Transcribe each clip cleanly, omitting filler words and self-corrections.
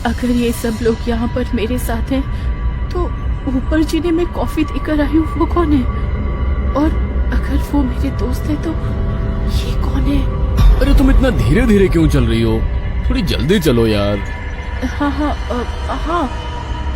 अगर ये सब लोग यहाँ पर मेरे साथ हैं तो ऊपर जिन्हें मैं कॉफी देकर आई हूँ वो कौन है? और अगर वो मेरे दोस्त है तो ये कौन है? अरे तुम इतना धीरे धीरे क्यों चल रही हो? थोड़ी जल्दी चलो यार। हाँ हाँ हाँ।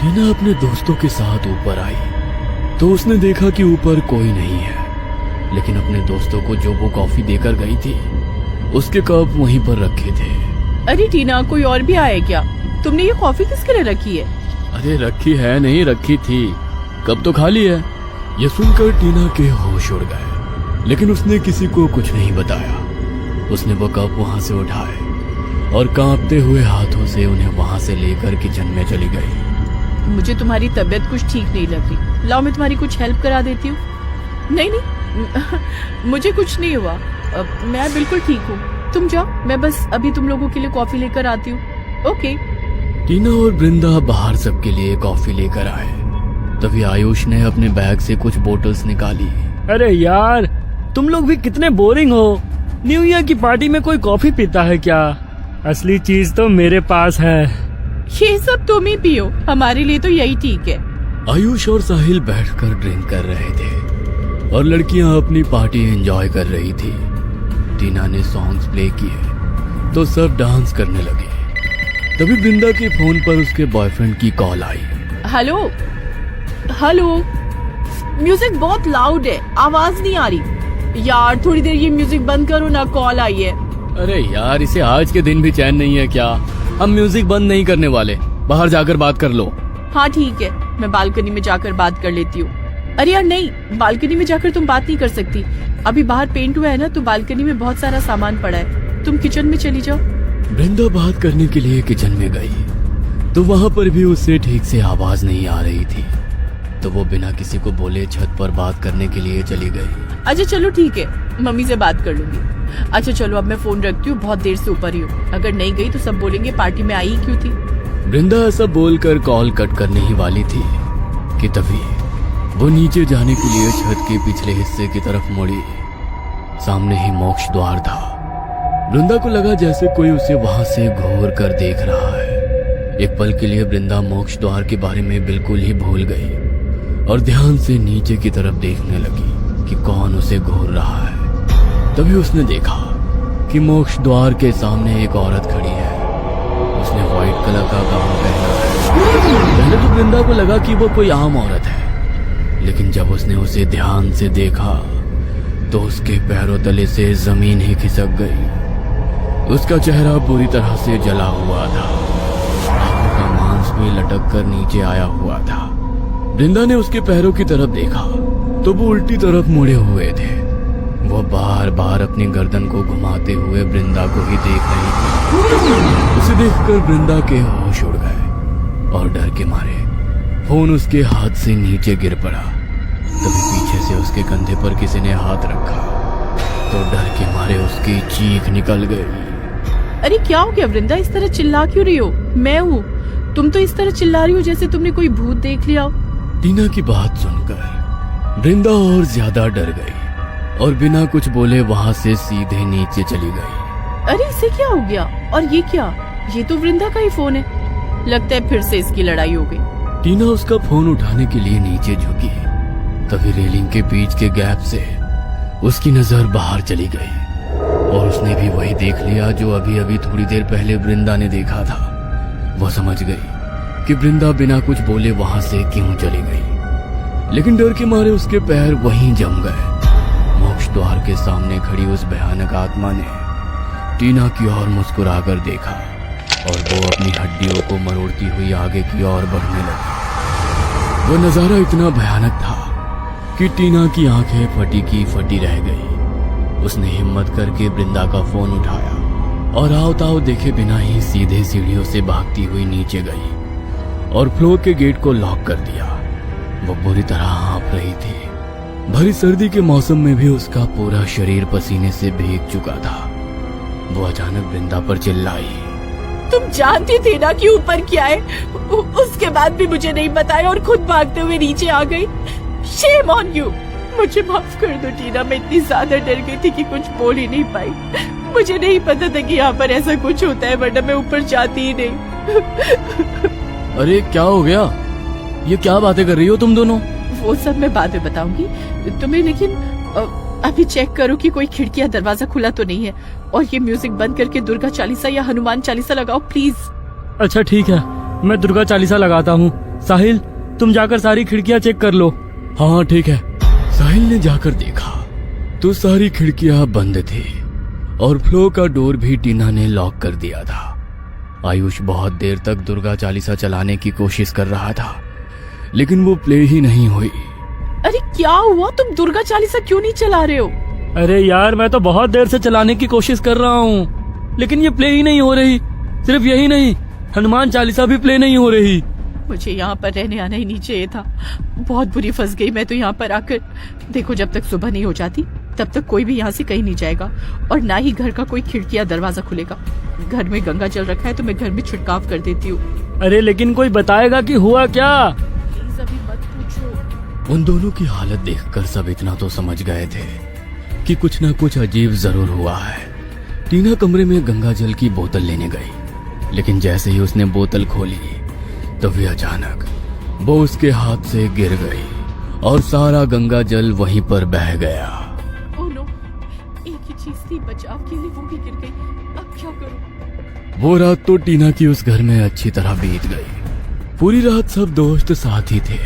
टीना अपने दोस्तों के साथ ऊपर आई तो उसने देखा कि ऊपर कोई नहीं है, लेकिन अपने दोस्तों को जो वो कॉफी देकर गई थी उसके कप वहीं पर रखे थे। अरे टीना, कोई और भी आया क्या? तुमने ये कॉफी किसके लिए रखी है? अरे रखी है नहीं, रखी थी, कब तो खाली है। ये सुनकर टीना के होश उड़ गए, लेकिन उसने किसी को कुछ नहीं बताया। उसने वो कप वहां से उठाए और कांपते हुए हाथों से उन्हें वहां से लेकर किचन में चली गई। मुझे तुम्हारी तबीयत कुछ ठीक नहीं लग रही, लाओ मैं तुम्हारी कुछ हेल्प करा देती हूँ। नहीं नहीं मुझे कुछ नहीं हुआ, मैं बिल्कुल ठीक हूँ। तुम जाओ, मैं बस अभी तुम लोगों के लिए कॉफी लेकर आती हूँ। ओके। टीना और वृंदा बाहर सबके लिए कॉफी लेकर आए। तभी आयुष ने अपने बैग से कुछ बोतल्स निकाली। अरे यार, तुम लोग भी कितने बोरिंग हो। न्यू ईयर की पार्टी में कोई कॉफी पीता है क्या? असली चीज तो मेरे पास है। ये सब तुम ही पियो, हमारे लिए तो यही ठीक है। आयुष और साहिल बैठकर ड्रिंक कर रहे थे और लड़कियां अपनी पार्टी एंजॉय कर रही थी। टीना ने सॉन्ग्स प्ले किए तो सब डांस करने लगे। तभी वृंदा के फोन पर उसके बॉयफ्रेंड की कॉल आई। हेलो हेलो, म्यूजिक बहुत लाउड है, आवाज नहीं आ रही। यार थोड़ी देर ये म्यूजिक बंद करो ना, कॉल आई है। अरे यार, इसे आज के दिन भी चैन नहीं है क्या? हम म्यूजिक बंद नहीं करने वाले, बाहर जाकर बात कर लो। हाँ ठीक है, मैं बालकनी में जाकर बात कर लेती हूँ। अरे यार नहीं, बालकनी में जाकर तुम बात नहीं कर सकती। अभी बाहर पेंट हुआ है ना, तो बालकनी में बहुत सारा सामान पड़ा है। तुम किचन में चली जाओ। वृंदा बात करने के लिए किचन में गई तो वहां पर भी उससे ठीक से आवाज नहीं आ रही थी। तो वो बिना किसी को बोले छत पर बात करने के लिए चली गई। अच्छा चलो ठीक है, मम्मी से बात कर लूंगी। अच्छा चलो, अब मैं फोन रखती हूँ, बहुत देर से ऊपर ही हूँ। अगर नहीं गई तो सब बोलेंगे पार्टी में आई ही क्यों थी। वृंदा ऐसा बोलकर कॉल कट करने ही वाली थी कि तभी वो नीचे जाने के लिए छत के पिछले हिस्से की तरफ मुड़ी। सामने ही मोक्ष द्वार था। वृंदा को लगा जैसे कोई उसे वहां से घूर कर देख रहा है। एक पल के लिए वृंदा मोक्ष द्वार के बारे में बिल्कुल ही भूल गई और ध्यान से नीचे की तरफ देखने लगी कि कौन उसे घूर रहा है। तभी उसने देखा कि मोक्ष द्वार के सामने एक औरत खड़ी है। उसने व्हाइट कलर का गाउन पहना है। पहले तो वृंदा को लगा कि वो कोई आम औरत है, लेकिन जब उसने उसे ध्यान से देखा तो उसके पैरों तले से जमीन ही खिसक गई। उसका चेहरा बुरी तरह से जला हुआ था, आंखों का मांस भी लटक कर नीचे आया हुआ था। वृंदा ने उसके पैरों की तरफ देखा तो वो उल्टी तरफ मुड़े हुए थे। वो बार बार अपनी गर्दन को घुमाते हुए वृंदा को ही देख रही थी। उसे देखकर वृंदा के होश उड़ गए और डर के मारे फोन उसके हाथ से नीचे गिर पड़ा। तभी पीछे से उसके कंधे पर किसी ने हाथ रखा तो डर के मारे उसकी चीख निकल गई। अरे क्या हो गया वृंदा, इस तरह चिल्ला क्यों रही हो? मैं हूँ, तुम तो इस तरह चिल्ला रही हो जैसे तुमने कोई भूत देख लिया हो। टीना की बात सुनकर वृंदा और ज्यादा डर गई और बिना कुछ बोले वहां से सीधे नीचे चली गई। अरे इसे क्या हो गया? और ये क्या? ये तो वृंदा का ही फोन है। लगता है फिर से इसकी लड़ाई हो गई। टीना उसका फोन उठाने के लिए नीचे झुकी। तभी रेलिंग के बीच के गैप से उसकी नजर बाहर चली गई और उसने भी वही देख लिया जो अभी अभी थोड़ी देर पहले वृंदा ने देखा था। वो समझ गई कि वृंदा बिना कुछ बोले वहां से क्यों चली गई, लेकिन डर के मारे उसके पैर वहीं जम गए। मोक्ष द्वार के सामने खड़ी उस भयानक आत्मा ने टीना की ओर मुस्कुराकर देखा और वो अपनी हड्डियों को मरोड़ती हुई आगे की ओर बढ़ने लगी। वो नजारा इतना भयानक था कि टीना की आंखें फटी की फटी रह गई। उसने हिम्मत करके वृंदा का फोन उठाया और आओ ताओ देखे बिना ही सीधे सीढ़ियों से भागती हुई नीचे गई और फ्लोर के गेट को लॉक कर दिया। वो बुरी तरह हाँफ रही थी। भरी सर्दी के मौसम में भी उसका पूरा शरीर पसीने से भीग चुका था। वो अचानक वृंदा पर चिल्लाई, तुम जानती थी ना कि ऊपर क्या है, उसके बाद भी मुझे नहीं बताया और खुद भागते हुए नीचे आ गई। Shame on you. मुझे माफ कर दो टीना, मैं इतनी ज्यादा डर गई थी कि कुछ बोल ही नहीं पाई। मुझे नहीं पता था कि यहाँ पर ऐसा कुछ होता है, वरना मैं ऊपर जाती ही नहीं। अरे क्या हो गया? ये क्या बातें कर रही हो तुम दोनों? वो सब मैं बाद में बताऊंगी तुम्हें, लेकिन अभी चेक करो कि कोई खिड़की या दरवाजा खुला तो नहीं है, और ये म्यूजिक बंद करके दुर्गा चालीसा या हनुमान चालीसा लगाओ प्लीज। अच्छा ठीक है, मैं दुर्गा चालीसा लगाता हूँ। साहिल, तुम जाकर सारी खिड़कियाँ चेक कर लो। हाँ ठीक है। साहिल ने जाकर देखा तो सारी खिड़कियां बंद थी और फ्लो का डोर भी टीना ने लॉक कर दिया था। आयुष बहुत देर तक दुर्गा चालीसा चलाने की कोशिश कर रहा था, लेकिन वो प्ले ही नहीं हुई। अरे क्या हुआ, तुम दुर्गा चालीसा क्यों नहीं चला रहे हो? अरे यार, मैं तो बहुत देर से चलाने की कोशिश कर रहा हूँ, लेकिन ये प्ले ही नहीं हो रही। सिर्फ यही नहीं, हनुमान चालीसा भी प्ले नहीं हो रही। मुझे यहाँ पर रहने आना ही नहीं चाहिए था, बहुत बुरी फंस गई मैं तो यहाँ पर आकर। देखो, जब तक सुबह नहीं हो जाती तब तक कोई भी यहाँ से कहीं नहीं जाएगा, और ना ही घर का कोई खिड़की या दरवाजा खुलेगा। घर में गंगा जल रखा है तो मैं घर में छिड़काव कर देती हूँ। अरे लेकिन कोई बताएगा कि हुआ क्या? प्लीज अभी मत पूछो। उन दोनों की हालत देखकर सब इतना तो समझ गए थे कि कुछ ना कुछ अजीब जरूर हुआ है। टीना कमरे में गंगा जल की बोतल लेने गई, लेकिन जैसे ही उसने बोतल खोली तभी अचानक वो उसके हाथ से गिर गई और सारा गंगा जल वहीं पर बह गया। ओह नो, एक ही चीज थी बचाव के लिए, वो भी गिर गई। अब क्या करूं? वो रात तो टीना की उस घर में अच्छी तरह बीत गई। पूरी रात सब दोस्त साथ ही थे,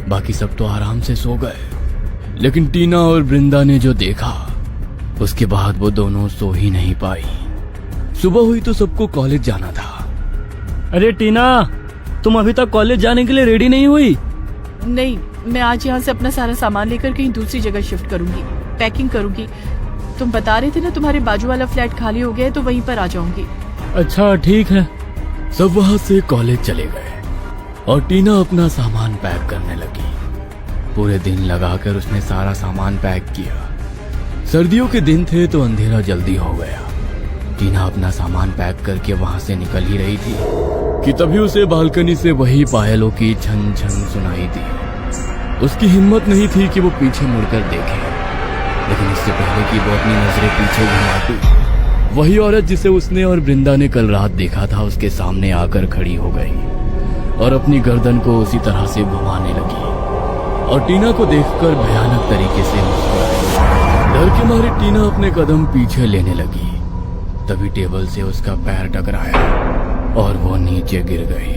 बाकी सब तो आराम से सो गए, लेकिन टीना और वृंदा ने जो देखा उसके बाद वो दोनों सो ही नहीं पाई। सुबह हुई तो सबको कॉलेज जाना था। अरे टीना, तुम अभी तक कॉलेज जाने के लिए रेडी नहीं हुई? नहीं, मैं आज यहाँ से अपना सारा सामान लेकर कहीं दूसरी जगह शिफ्ट करूंगी, पैकिंग करूंगी। तुम बता रहे थे ना तुम्हारे बाजू वाला फ्लैट खाली हो गया है, तो वहीं पर आ जाऊंगी। अच्छा ठीक है। सब वहां से कॉलेज चले गए और टीना अपना सामान पैक करने लगी। पूरे दिन लगाकर उसने सारा सामान पैक किया। सर्दियों के दिन थे तो अंधेरा जल्दी हो गया। टीना अपना सामान पैक करके वहां से निकल ही रही थी कि तभी उसे बालकनी से वही पायलों की छन छन सुनाई दी। उसकी हिम्मत नहीं थी कि वो पीछे मुड़कर देखे, लेकिन इससे पहले कि वो अपनी नजरें पीछे घुमाती, वही औरत जिसे उसने और वृंदा ने कल रात देखा था उसके सामने आकर खड़ी हो गई और अपनी गर्दन को उसी तरह से घुमाने लगी और टीना को देखकर भयानक तरीके से मुस्कुराई। डर के मारे टीना अपने कदम पीछे लेने लगी, तभी टेबल से उसका पैर टकराया और वो नीचे गिर गई।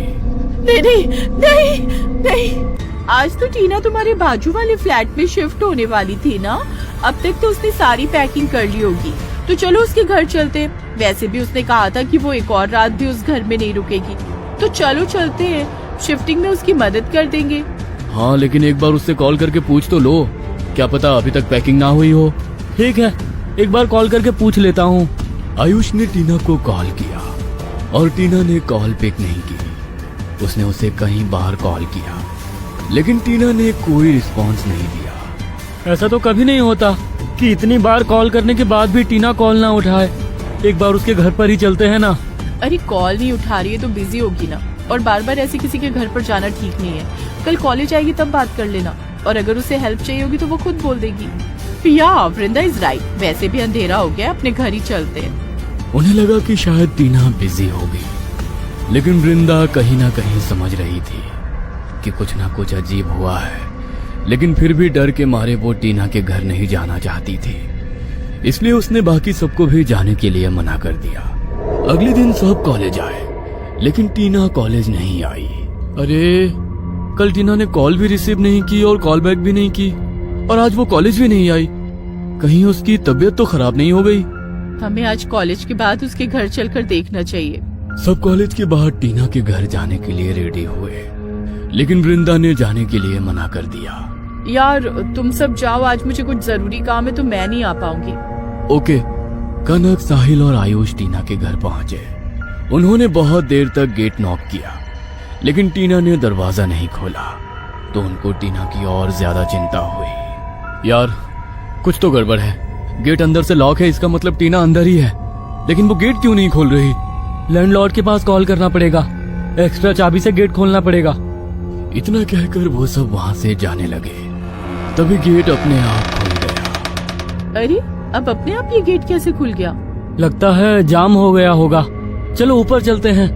नहीं नहीं नहीं नहीं, आज तो टीना तुम्हारे बाजू वाले फ्लैट में शिफ्ट होने वाली थी ना। अब तक तो उसने सारी पैकिंग कर ली होगी, तो चलो उसके घर चलते। वैसे भी उसने कहा था कि वो एक और रात भी उस घर में नहीं रुकेगी, तो चलो चलते हैं, शिफ्टिंग में उसकी मदद कर देंगे। हाँ, लेकिन एक बार उससे कॉल करके पूछ तो लो, क्या पता अभी तक पैकिंग ना हुई हो। ठीक है, एक बार कॉल करके पूछ लेता हूँ। आयुष ने टीना को कॉल किया और टीना ने कॉल पिक नहीं की। उसने उसे कई बार कॉल किया, लेकिन टीना ने कोई रिस्पॉन्स नहीं दिया। ऐसा तो कभी नहीं होता कि इतनी बार कॉल करने के बाद भी टीना कॉल ना उठाए। एक बार उसके घर पर ही चलते हैं ना। अरे कॉल नहीं उठा रही है तो बिजी होगी ना, और बार बार ऐसे किसी के घर पर जाना ठीक नहीं है। कल कॉलेज आएगी तब बात कर लेना, और अगर उसे हेल्प चाहिए होगी तो वो खुद बोल देगी। या वृंदा इज राइट, वैसे भी अंधेरा हो गया, अपने घर ही चलते हैं। उन्हें लगा कि शायद टीना बिजी होगी, लेकिन वृंदा कहीं ना कहीं समझ रही थी कि कुछ ना कुछ अजीब हुआ है, लेकिन फिर भी डर के मारे वो टीना के घर नहीं जाना चाहती थी। इसलिए उसने बाकी सबको भी जाने के लिए मना कर दिया। अगले दिन सब कॉलेज आए, लेकिन टीना कॉलेज नहीं आई। अरे कल टीना ने कॉल भी रिसीव नहीं की और कॉल बैक भी नहीं की, और आज वो कॉलेज भी नहीं आई। कहीं उसकी तबीयत तो खराब नहीं हो गई? हमें आज कॉलेज के बाद उसके घर चलकर देखना चाहिए। सब कॉलेज के बाहर टीना के घर जाने के लिए रेडी हुए, लेकिन वृंदा ने जाने के लिए मना कर दिया। यार तुम सब जाओ, आज मुझे कुछ जरूरी काम है तो मैं नहीं आ पाऊंगी। ओके। कनक, साहिल और आयुष टीना के घर पहुंचे। उन्होंने बहुत देर तक गेट नॉक किया, लेकिन टीना ने दरवाजा नहीं खोला, तो उनको टीना की और ज्यादा चिंता हुई। यार कुछ तो गड़बड़ है, गेट अंदर से लॉक है, इसका मतलब टीना अंदर ही है, लेकिन वो गेट क्यों नहीं खोल रही? लैंडलॉर्ड के पास कॉल करना पड़ेगा, एक्स्ट्रा चाबी से गेट खोलना पड़ेगा। इतना कहकर वो सब वहां से जाने लगे, तभी गेट अपने आप खुल गया। अरे अब अपने आप ये गेट कैसे खुल गया? लगता है जाम हो गया होगा, चलो ऊपर चलते हैं।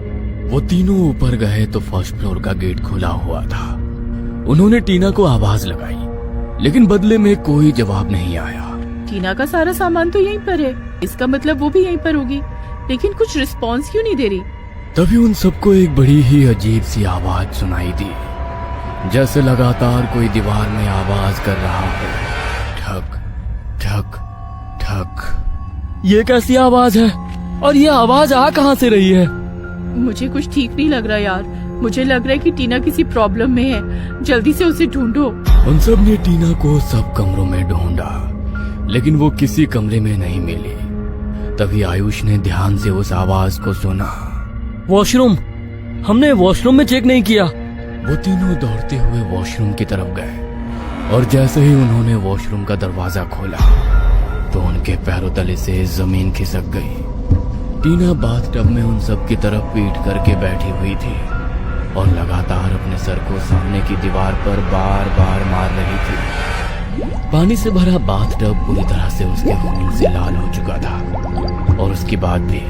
वो तीनों ऊपर गए तो फर्स्ट फ्लोर का गेट खुला हुआ था। उन्होंने टीना को आवाज लगाई, लेकिन बदले में कोई जवाब नहीं आया। टीना का सारा सामान तो यहीं पर है, इसका मतलब वो भी यहीं पर होगी, लेकिन कुछ रिस्पॉन्स क्यों नहीं दे रही? तभी उन सबको एक बड़ी ही अजीब सी आवाज सुनाई दी, जैसे लगातार कोई दीवार में आवाज कर रहा हो, ठक ठक ठक। ये कैसी आवाज है और ये आवाज आ कहाँ से रही है? मुझे कुछ ठीक नहीं लग रहा यार, मुझे लग रहा है कि टीना किसी प्रॉब्लम में है, जल्दी से उसे ढूंढो। उन सब ने टीना को सब कमरों में ढूंढा, लेकिन वो किसी कमरे में नहीं मिली। तभी आयुष ने ध्यान से उस आवाज को सुना। वॉशरूम, हमने वॉशरूम में चेक नहीं किया। वो तीनों दौड़ते हुए वॉशरूम की तरफ गए और जैसे ही उन्होंने वॉशरूम का दरवाजा खोला तो उनके पैरों तले से जमीन खिसक गई। टीना बाथटब में उन सब की तरफ पीठ करके बैठी हुई थी और लगातार अपने सर को सामने की दीवार पर बार बार मार रही थी। पानी से भरा बाथटब पूरी तरह से उसके खून से लाल हो चुका था और उसके बाद भी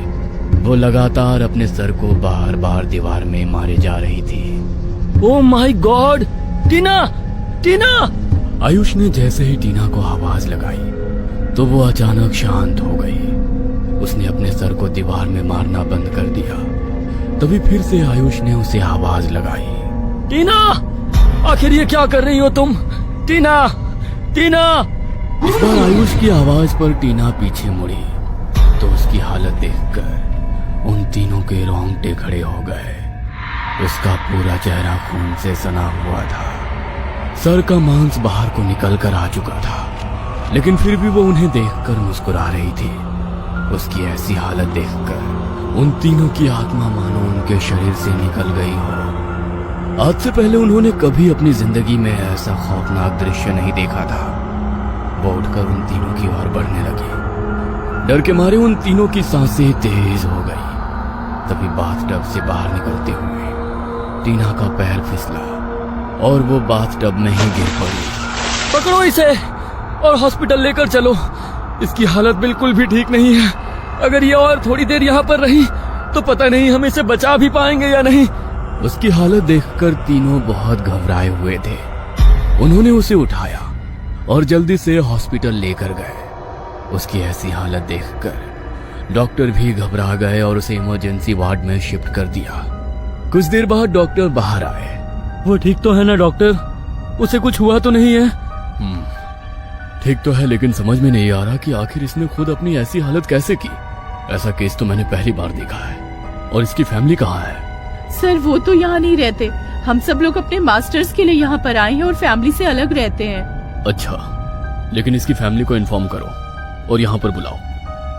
वो लगातार अपने सर को बार बार दीवार में मारे जा रही थी। ओह माय गॉड, टीना टीना! आयुष ने जैसे ही टीना को आवाज लगाई तो वो अचानक शांत हो गई। उसने अपने सर को दीवार में मारना बंद कर दिया। तभी फिर से आयुष ने उसे आवाज लगाई, टीना! आखिर ये क्या कर रही हो तुम? टीना टीना! इस बार आयुष की आवाज पर टीना पीछे मुड़ी तो उसकी हालत देखकर उन तीनों के रोंगटे खड़े हो गए। उसका पूरा चेहरा खून से सना हुआ था, सर का मांस बाहर को निकल कर आ चुका था, लेकिन फिर भी वो उन्हें देखकर मुस्कुरा रही थी। उसकी ऐसी हालत देखकर उन तीनों की आत्मा मानो उनके शरीर से निकल गई हो। आज से पहले उन्होंने कभी अपनी जिंदगी में ऐसा खौफनाक दृश्य नहीं देखा था। वो उठकर उन तीनों की ओर बढ़ने लगी। डर के मारे उन तीनों की सांसें तेज हो गई। तभी बाथटब से बाहर निकलते हुए टीना का पैर फिसला और वो बाथटब में ही गिर पड़ी। पकड़ो इसे और हॉस्पिटल लेकर चलो, इसकी हालत बिल्कुल भी ठीक नहीं है। अगर ये और थोड़ी देर यहाँ पर रही तो पता नहीं हम इसे बचा भी पाएंगे या नहीं। उसकी हालत देखकर तीनों बहुत घबराए हुए थे। उन्होंने उसे उठाया और जल्दी से हॉस्पिटल लेकर गए। उसकी ऐसी हालत देखकर डॉक्टर भी घबरा गए और उसे इमरजेंसी वार्ड में शिफ्ट कर दिया। कुछ देर बाद डॉक्टर बाहर आए। वो ठीक तो है ना डॉक्टर? उसे कुछ हुआ तो नहीं है? ठीक तो है, लेकिन समझ में नहीं आ रहा कि आखिर इसने खुद अपनी ऐसी हालत कैसे की। ऐसा केस तो मैंने पहली बार देखा है। और इसकी फैमिली कहाँ है? सर वो तो यहाँ नहीं रहते, हम सब लोग अपने मास्टर्स के लिए यहाँ पर आए हैं और फैमिली से अलग रहते हैं। अच्छा, लेकिन इसकी फैमिली को इन्फॉर्म करो और यहाँ पर बुलाओ,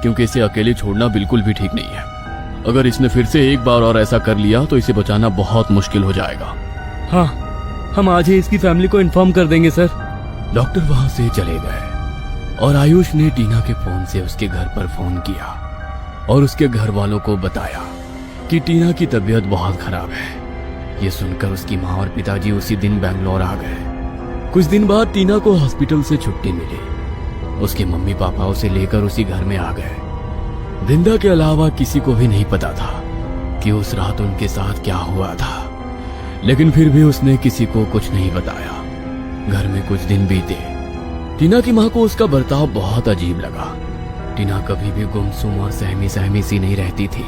क्योंकि इसे अकेले छोड़ना बिल्कुल भी ठीक नहीं है। अगर इसने फिर से एक बार और ऐसा कर लिया तो इसे बचाना बहुत मुश्किल हो जाएगा। हाँ, हम आज ही इसकी फैमिली को इन्फॉर्म कर देंगे सर। डॉक्टर वहां से चले गए और आयुष ने टीना के फोन से उसके घर पर फोन किया और उसके घर वालों को बताया कि टीना की तबीयत बहुत खराब है। ये सुनकर उसकी माँ और पिताजी उसी दिन बेंगलोर आ गए। कुछ दिन बाद टीना को हॉस्पिटल से छुट्टी मिली। उसके मम्मी पापा उसे लेकर उसी घर में आ गए। वृंदा के अलावा किसी को भी नहीं पता था कि उस रात उनके साथ क्या हुआ था, लेकिन फिर भी उसने किसी को कुछ नहीं बताया। घर में कुछ दिन बीते। टीना की माँ को उसका बर्ताव बहुत अजीब लगा। टीना कभी भी गुमसुम और सहमी सहमी सी नहीं रहती थी,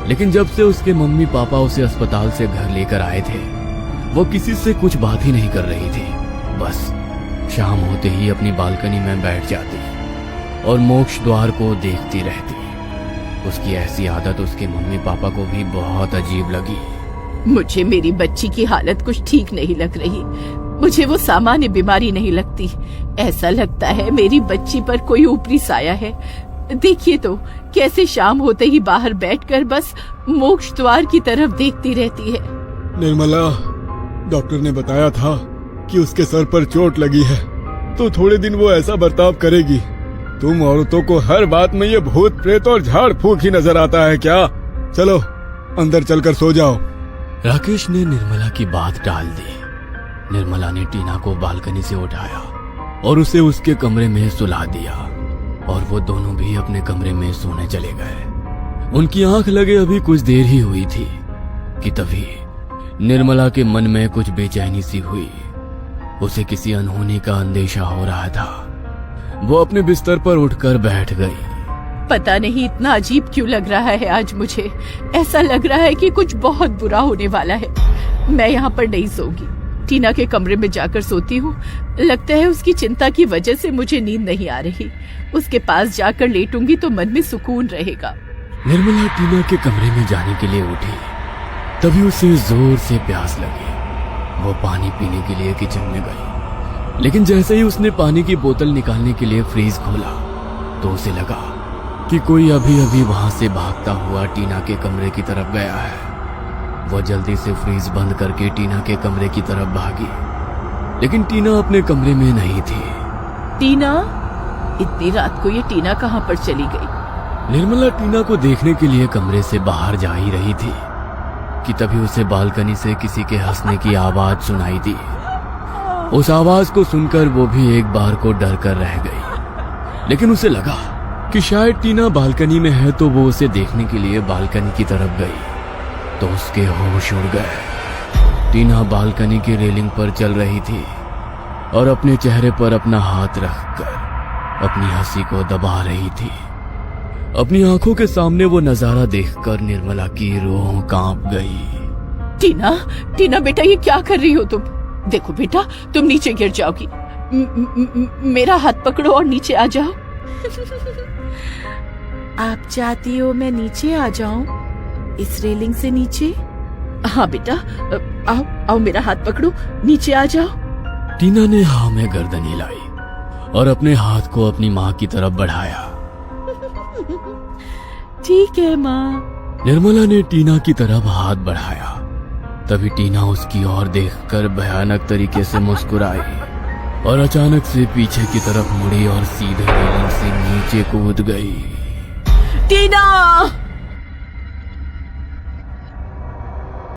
लेकिन जब से उसके मम्मी पापा उसे अस्पताल से घर लेकर आए थे वो किसी से कुछ बात ही नहीं कर रही थी। बस शाम होते ही अपनी बालकनी में बैठ जाती और मोक्ष द्वार को देखती रहती। उसकी ऐसी आदत उसके मम्मी पापा को भी बहुत अजीब लगी। मुझे मेरी बच्ची की हालत कुछ ठीक नहीं लग रही। मुझे वो सामान्य बीमारी नहीं लगती। ऐसा लगता है मेरी बच्ची पर कोई ऊपरी साया है। देखिए तो कैसे शाम होते ही बाहर बैठकर बस मोक्ष द्वार की तरफ देखती रहती है। निर्मला, डॉक्टर ने बताया था कि उसके सर पर चोट लगी है, तो थोड़े दिन वो ऐसा बर्ताव करेगी। तुम औरतों को हर बात में ये भूत प्रेत और झाड़ फूक ही नजर आता है क्या? चलो अंदर चलकर सो जाओ। राकेश ने निर्मला की बात टाल दी। निर्मला ने टीना को बालकनी से उठाया और उसे उसके कमरे में सुला दिया। और वो दोनों भी अपने कमरे में सोने चले गए। उनकी आंख लगे अभी कुछ देर ही हुई थी कि तभी निर्मला के मन में कुछ बेचैनी सी हुई। उसे किसी अनहोनी का अंदेशा हो रहा था। वो अपने बिस्तर पर उठकर बैठ गई। पता नहीं इतना अजीब क्यों लग रहा है आज मुझे। ऐसा लग रहा है कि कुछ बहुत बुरा होने वाला है। मैं यहाँ पर नहीं सोऊंगी, टीना के कमरे में जाकर सोती हूँ। लगता है उसकी चिंता की वजह से मुझे नींद नहीं आ रही। उसके पास जाकर लेटूंगी तो मन में सुकून रहेगा। निर्मला टीना के कमरे में जाने के लिए उठी, तभी उसे जोर से प्यास लगी। वो पानी पीने के लिए किचन में गई, लेकिन जैसे ही उसने पानी की बोतल निकालने के लिए फ्रीज खोला तो उसे लगा कि कोई अभी अभी वहां से भागता हुआ टीना के कमरे की तरफ गया है। वो जल्दी से फ्रीज बंद करके टीना के कमरे की तरफ भागी, लेकिन टीना अपने कमरे में नहीं थी। टीना? इतनी रात को ये टीना कहाँ पर चली गई? निर्मला टीना को देखने के लिए कमरे से बाहर जा ही रही थी कि तभी उसे बालकनी से किसी के हंसने की आवाज सुनाई दी। उस आवाज को सुनकर वो भी एक बार को डर कर रह गई, लेकिन उसे लगा कि शायद टीना बालकनी में है, तो वो उसे देखने के लिए बालकनी की तरफ गई तो उसके होश उड़ गए। टीना बालकनी की रेलिंग पर चल रही थी और अपने चेहरे पर अपना हाथ रखकर अपनी हंसी को दबा रही थी। अपनी आंखों के सामने वो नजारा देखकर निर्मला की रूह कांप गई। टीना, टीना बेटा, ये क्या कर रही हो तुम? देखो बेटा, तुम नीचे गिर जाओगी। मेरा हाथ पकड़ो और नीचे आ जाओ। आप चाहती हो मैं नीचे आ जाऊं? इस रेलिंग से नीचे? हाँ बेटा, आओ आओ, मेरा हाथ पकड़ो, नीचे आ जाओ। टीना ने हाँ में गर्दन हिलाई और अपने हाथ को अपनी माँ की तरफ बढ़ाया। ठीक है माँ। निर्मला ने टीना की तरफ हाथ बढ़ाया, तभी टीना उसकी ओर देखकर भयानक तरीके से मुस्कुराई और अचानक से पीछे की तरफ मुड़ी और सीधे रेलिंग से नीचे कूद गई। टीना!